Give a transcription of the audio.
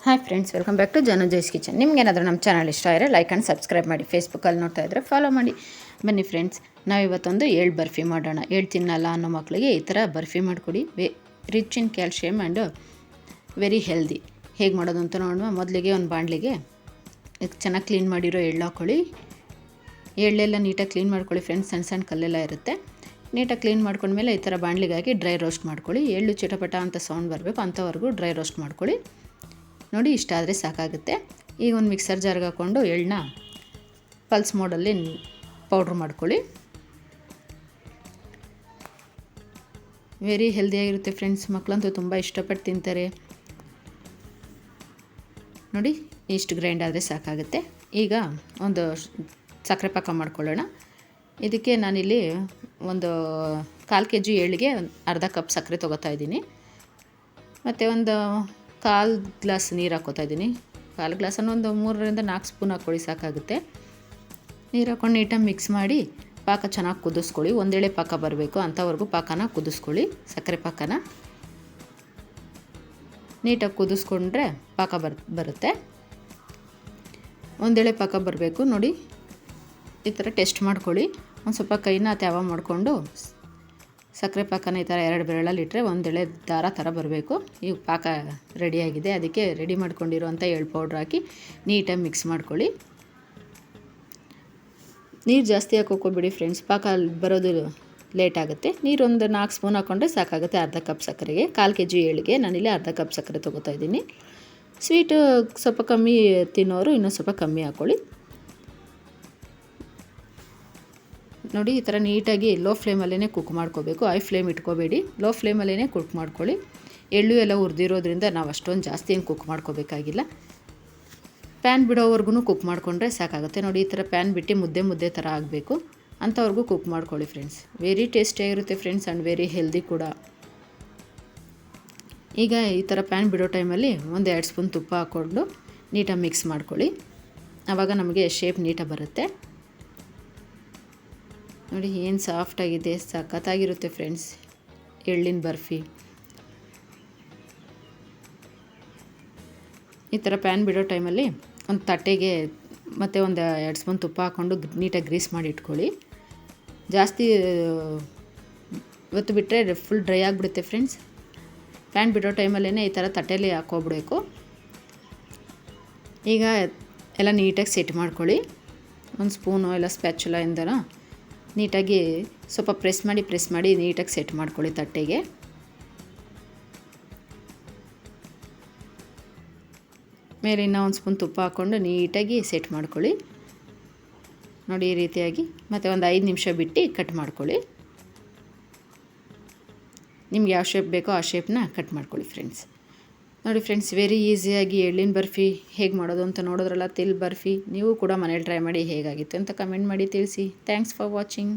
Hi friends, welcome back to Janu Jai's kitchen. ನಿಮ್ಗೇನಾದರೂ ನಮ್ಮ channel ಇಷ್ಟ ಆದರೆ ಲೈಕ್ ಆ್ಯಂಡ್ ಸಬ್ಸ್ಕ್ರೈಬ್ ಮಾಡಿ. ಫೇಸ್ಬುಕ್ಕಲ್ಲಿ ನೋಡ್ತಾ ಇದ್ದರೆ ಫಾಲೋ ಮಾಡಿ. ಬನ್ನಿ ಫ್ರೆಂಡ್ಸ್, ನಾವಿವತ್ತೊಂದು ಎಳ್ಳು ಬರ್ಫಿ ಮಾಡೋಣ. ಎಳ್ಳು ತಿನ್ನಲ್ಲ ಅನ್ನೋ ಮಕ್ಕಳಿಗೆ ಈ ಥರ ಬರ್ಫಿ ಮಾಡಿಕೊಡಿ. Rich in calcium and very healthy. ಹೇಗೆ ಮಾಡೋದು ಅಂತ ನೋಡೋಣ. ಮೊದಲಿಗೆ ಒಂದು ಬಾಣಲಿಗೆ ಚೆನ್ನಾಗಿ ಕ್ಲೀನ್ ಮಾಡಿರೋ ಎಳ್ಳು ಹಾಕ್ಕೊಳ್ಳಿ. ಎಳ್ಳೆಲ್ಲ ನೀಟಾಗಿ ಕ್ಲೀನ್ ಮಾಡ್ಕೊಳ್ಳಿ ಫ್ರೆಂಡ್ಸ್. ಸಣ್ಣ ಸಣ್ಣ ಕಲ್ಲೆಲ್ಲ ಇರುತ್ತೆ. ನೀಟಾಗಿ ಕ್ಲೀನ್ ಮಾಡ್ಕೊಂಡ್ಮೇಲೆ ಈ ಥರ ಬಾಣಲಿಗಾಗಿ ಡ್ರೈ ರೋಸ್ಟ್ ಮಾಡ್ಕೊಳ್ಳಿ. ಎಳ್ಳು ಚಿಟಪಟ ಅಂತ ಸೌಂಡ್ ಬರಬೇಕು, ಅಂಥವರೆಗೂ ಡ್ರೈ ರೋಸ್ಟ್ ಮಾಡ್ಕೊಳ್ಳಿ. ನೋಡಿ, ಇಷ್ಟ ಆದರೆ ಸಾಕಾಗುತ್ತೆ. ಈಗ ಒಂದು ಮಿಕ್ಸರ್ ಜಾರ್ಗೆ ಹಾಕ್ಕೊಂಡು ಎಳ್ಳನ್ನ ಪಲ್ಸ್ ಮೋಡಲ್ಲಿ ಪೌಡ್ರ್ ಮಾಡ್ಕೊಳ್ಳಿ. ವೆರಿ ಹೆಲ್ದಿಯಾಗಿರುತ್ತೆ ಫ್ರೆಂಡ್ಸ್. ಮಕ್ಕಳಂತೂ ತುಂಬ ಇಷ್ಟಪಟ್ಟು ತಿಂತಾರೆ. ನೋಡಿ, ಇಷ್ಟು ಗ್ರೈಂಡ್ ಆದರೆ ಸಾಕಾಗುತ್ತೆ. ಈಗ ಒಂದು ಸಕ್ಕರೆ ಪಾಕ ಮಾಡ್ಕೊಳ್ಳೋಣ. ಇದಕ್ಕೆ ನಾನಿಲ್ಲಿ ಒಂದು 1/4 kg ಎಳ್ಳಿಗೆ ಅರ್ಧ ಕಪ್ ಸಕ್ಕರೆ ತೊಗೋತಾ ಇದ್ದೀನಿ. ಮತ್ತು ಒಂದು 1/4 ಗ್ಲಾಸ್ ನೀರು ಹಾಕ್ಕೋತಾ ಇದ್ದೀನಿ. 1/4 ಗ್ಲಾಸನ್ನು ಒಂದು 3-4 ಸ್ಪೂನ್ ಹಾಕ್ಕೊಳ್ಳಿ, ಸಾಕಾಗುತ್ತೆ. ನೀರು ಹಾಕ್ಕೊಂಡು ನೀಟಾಗಿ ಮಿಕ್ಸ್ ಮಾಡಿ ಪಾಕ ಚೆನ್ನಾಗಿ ಕುದಿಸ್ಕೊಳ್ಳಿ. ಒಂದೇಳೆ ಪಾಕ ಬರಬೇಕು, ಅಂಥವರೆಗೂ ಪಾಕನ ಕುದಿಸ್ಕೊಳ್ಳಿ. ಸಕ್ಕರೆ ಪಾಕನ ನೀಟಾಗಿ ಕುದಿಸ್ಕೊಂಡ್ರೆ ಪಾಕ ಬರುತ್ತೆ. ಒಂದೇಳೆ ಪಾಕ ಬರಬೇಕು. ನೋಡಿ, ಈ ಥರ ಟೆಸ್ಟ್ ಮಾಡ್ಕೊಳ್ಳಿ. ಒಂದು ಸ್ವಲ್ಪ ಕೈನ ತ್ಯಾವ ಮಾಡಿಕೊಂಡು ಸಕ್ಕರೆ ಪಾಕನ ಈ ಥರ 2 ಬೆರಳಲ್ಲಿ ಇಟ್ಟರೆ ಒಂದೆಳೆ ದಾರ ಥರ ಬರಬೇಕು. ಈಗ ಪಾಕ ರೆಡಿಯಾಗಿದೆ. ಅದಕ್ಕೆ ರೆಡಿ ಮಾಡ್ಕೊಂಡಿರೋಂಥ ಎಳ್ಳು ಪೌಡ್ರ್ ಹಾಕಿ ನೀಟಾಗಿ ಮಿಕ್ಸ್ ಮಾಡ್ಕೊಳ್ಳಿ. ನೀರು ಜಾಸ್ತಿ ಹಾಕೋಬಿಡಿ ಫ್ರೆಂಡ್ಸ್, ಪಾಕ ಬರೋದು ಲೇಟ್ ಆಗುತ್ತೆ. ನೀರು ಒಂದು 4 ಸ್ಪೂನ್ ಹಾಕ್ಕೊಂಡ್ರೆ ಸಾಕಾಗುತ್ತೆ. ಅರ್ಧ ಕಪ್ ಸಕ್ಕರೆಗೆ 1/4 kg ಎಳ್ಳಿಗೆ ನಾನಿಲ್ಲಿ ಅರ್ಧ ಕಪ್ ಸಕ್ಕರೆ ತೊಗೋತಾ ಇದ್ದೀನಿ. ಸ್ವೀಟು ಸ್ವಲ್ಪ ಕಮ್ಮಿ ತಿನ್ನೋರು ಇನ್ನೊಂದು ಸ್ವಲ್ಪ ಕಮ್ಮಿ ಹಾಕ್ಕೊಳ್ಳಿ. ನೋಡಿ, ಈ ಥರ ನೀಟಾಗಿ ಲೋ ಫ್ಲೇಮಲ್ಲೇ ಕುಕ್ ಮಾಡ್ಕೋಬೇಕು. ಹೈ ಫ್ಲೇಮ್ ಇಟ್ಕೋಬೇಡಿ, ಲೋ ಫ್ಲೇಮಲ್ಲೇ ಕುಕ್ ಮಾಡ್ಕೊಳ್ಳಿ. ಎಳ್ಳು ಎಲ್ಲ ಹುರಿದಿರೋದ್ರಿಂದ ನಾವು ಅಷ್ಟೊಂದು ಜಾಸ್ತಿ ಏನು ಕುಕ್ ಮಾಡ್ಕೋಬೇಕಾಗಿಲ್ಲ. ಪ್ಯಾನ್ ಬಿಡೋವರೆಗೂ ಕುಕ್ ಮಾಡಿಕೊಂಡ್ರೆ ಸಾಕಾಗುತ್ತೆ. ನೋಡಿ, ಈ ಥರ ಪ್ಯಾನ್ ಬಿಟ್ಟು ಮುದ್ದೆ ಥರ ಆಗಬೇಕು, ಅಂಥವ್ರಿಗೂ ಕುಕ್ ಮಾಡ್ಕೊಳ್ಳಿ ಫ್ರೆಂಡ್ಸ್. ವೆರಿ ಟೇಸ್ಟಿಯಾಗಿರುತ್ತೆ ಫ್ರೆಂಡ್ಸ್ ಆ್ಯಂಡ್ ವೆರಿ ಹೆಲ್ದಿ ಕೂಡ. ಈಗ ಈ ಥರ ಪ್ಯಾನ್ ಬಿಡೋ ಟೈಮಲ್ಲಿ 1-2 ಸ್ಪೂನ್ ತುಪ್ಪ ಹಾಕ್ಕೊಂಡು ನೀಟಾಗಿ ಮಿಕ್ಸ್ ಮಾಡ್ಕೊಳ್ಳಿ. ಆವಾಗ ನಮಗೆ ಶೇಪ್ ನೀಟಾಗಿ ಬರುತ್ತೆ. ನೋಡಿ, ಏನು ಸಾಫ್ಟಾಗಿದೆ, ಸಖತ್ತಾಗಿರುತ್ತೆ ಫ್ರೆಂಡ್ಸ್ ಎಳ್ಳಿನ ಬರ್ಫಿ. ಈ ಥರ ಪ್ಯಾನ್ ಬಿಡೋ ಟೈಮಲ್ಲಿ ಒಂದು ತಟ್ಟೆಗೆ ಮತ್ತು 1-2 ಸ್ಪೂನ್ ತುಪ್ಪ ಹಾಕ್ಕೊಂಡು ನೀಟಾಗಿ ಗ್ರೀಸ್ ಮಾಡಿ ಇಟ್ಕೊಳ್ಳಿ. ಜಾಸ್ತಿ ಒತ್ತು ಬಿಟ್ಟರೆ ಫುಲ್ ಡ್ರೈ ಆಗಿಬಿಡುತ್ತೆ ಫ್ರೆಂಡ್ಸ್. ಪ್ಯಾನ್ ಬಿಡೋ ಟೈಮಲ್ಲೇ ಈ ಥರ ತಟ್ಟೆಯಲ್ಲಿ ಹಾಕ್ಕೊಬಿಡಬೇಕು. ಈಗ ಎಲ್ಲ ನೀಟಾಗಿ ಸೆಟ್ ಮಾಡ್ಕೊಳ್ಳಿ. ಒಂದು ಸ್ಪೂನು ಇಲ್ಲ ಸ್ಪ್ಯಾಚುಲಾಯಿಂದನೋ ನೀಟಾಗಿ ಸ್ವಲ್ಪ ಪ್ರೆಸ್ ಮಾಡಿ ನೀಟಾಗಿ ಸೆಟ್ ಮಾಡ್ಕೊಳ್ಳಿ ತಟ್ಟೆಗೆ. ಮೇಲೆ ಇನ್ನೂ 1 ಸ್ಪೂನ್ ತುಪ್ಪ ಹಾಕ್ಕೊಂಡು ನೀಟಾಗಿ ಸೆಟ್ ಮಾಡ್ಕೊಳ್ಳಿ. ನೋಡಿ, ಈ ರೀತಿಯಾಗಿ ಮತ್ತು ಒಂದು 5 ನಿಮಿಷ ಬಿಟ್ಟು ಕಟ್ ಮಾಡ್ಕೊಳ್ಳಿ. ನಿಮ್ಗೆ ಯಾವ ಶೇಪ್ ಬೇಕೋ ಆ ಶೇಪ್ನ ಕಟ್ ಮಾಡ್ಕೊಳ್ಳಿ ಫ್ರೆಂಡ್ಸ್. ನೋಡಿ ಫ್ರೆಂಡ್ಸ್, ವೆರಿ ಈಸಿಯಾಗಿ ಎಳ್ಳಿನ ಬರ್ಫಿ ಹೇಗೆ ಮಾಡೋದು ಅಂತ ನೋಡಿದ್ರಲ್ಲ. ತಿಲ್ ಬರ್ಫಿ ನೀವು ಕೂಡ ಮನೇಲಿ ಟ್ರೈ ಮಾಡಿ ಹೇಗಾಗಿತ್ತು ಅಂತ ಕಮೆಂಟ್ ಮಾಡಿ ತಿಳಿಸಿ. Thanks for watching.